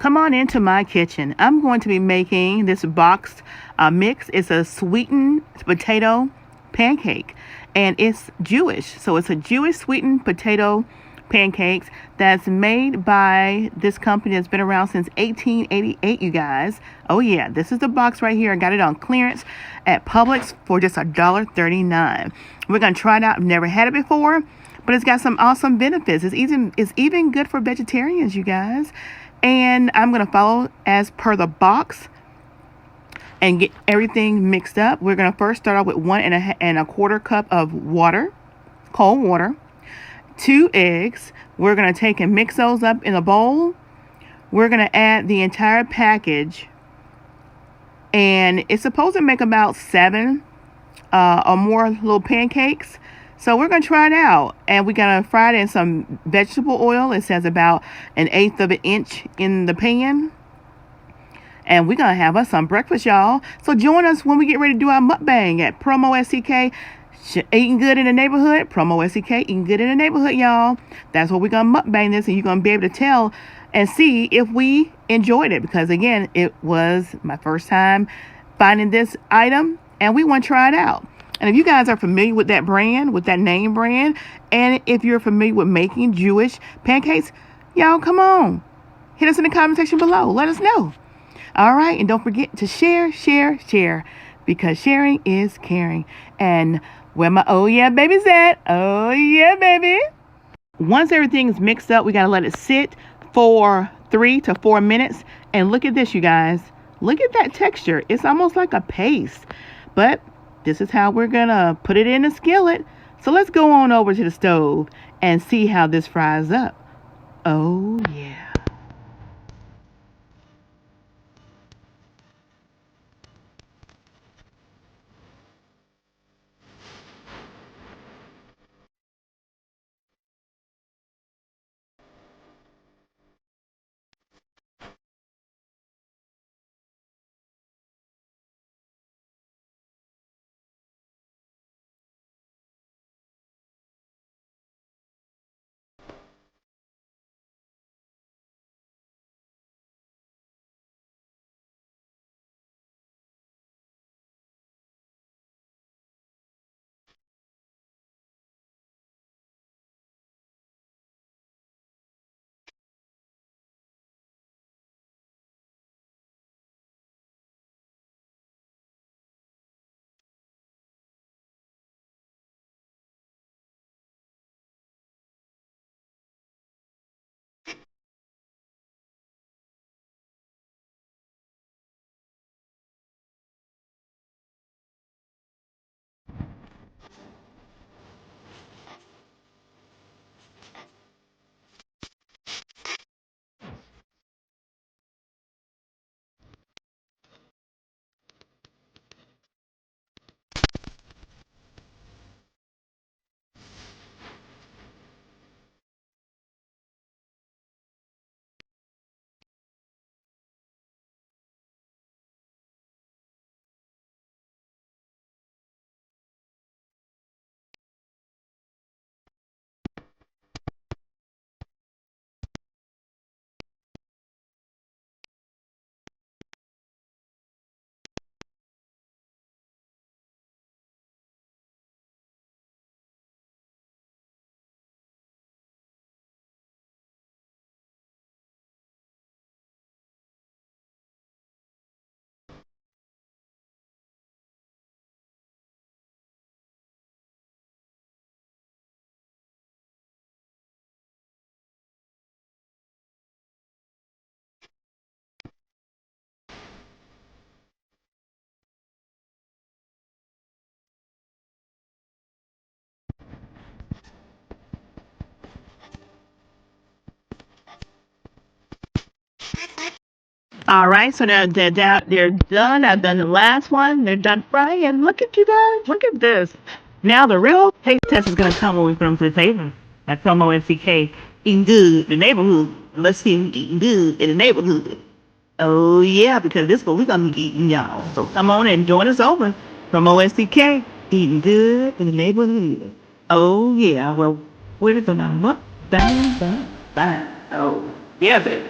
Come on into my kitchen. I'm going to be making this boxed mix. It's a sweetened potato pancake, and it's Jewish. So it's a Jewish sweetened potato pancakes that's made by this company that's been around since 1888, you guys. Oh yeah, this is the box right here. I got it on clearance at Publix for just $1.39. We're going to try it out. I've never had it before, but it's got some awesome benefits. It's even good for vegetarians, you guys. And I'm going to follow as per the box and get everything mixed up. We're going to first start off with 1.25 cups of water, cold water, 2 eggs. We're going to take and mix those up in a bowl. We're going to add the entire package, and it's supposed to make about 7 or more little pancakes. So we're going to try it out, and we're going to fry it in some vegetable oil. It says about 1/8 of an inch in the pan. And we're going to have us some breakfast, y'all. So join us when we get ready to do our mukbang at PromoSTK. Eating good in the neighborhood. PromoSTK, eating good in the neighborhood, y'all. That's what we're going to mukbang this, and you're going to be able to tell and see if we enjoyed it. Because, again, it was my first time finding this item, and we want to try it out. And if you guys are familiar with that brand, with that name brand, and if you're familiar with making Jewish pancakes, y'all, come on. Hit us in the comment section below. Let us know. All right. And don't forget to share, because sharing is caring. And where my oh yeah baby's at? Oh yeah, baby. Once everything is mixed up, we got to let it sit for 3 to 4 minutes. And look at this, you guys. Look at that texture. It's almost like a paste. But this is how we're going to put it in the skillet. So let's go on over to the stove and see how this fries up. Oh, yeah. All right, so now they're done. I've done the last one. They're done frying. And look at you guys. Look at this. Now the real taste test is going to come when we put them to the table. That's PromoSTK. Eating good in the neighborhood. Let's see eating good in the neighborhood. Oh, yeah, because this is what we're going to be eating, y'all. So come on and join us over. PromoSTK. Eating good in the neighborhood. Oh, yeah. Well, we're going to look. Bang, bang, bang. Oh, yeah, baby.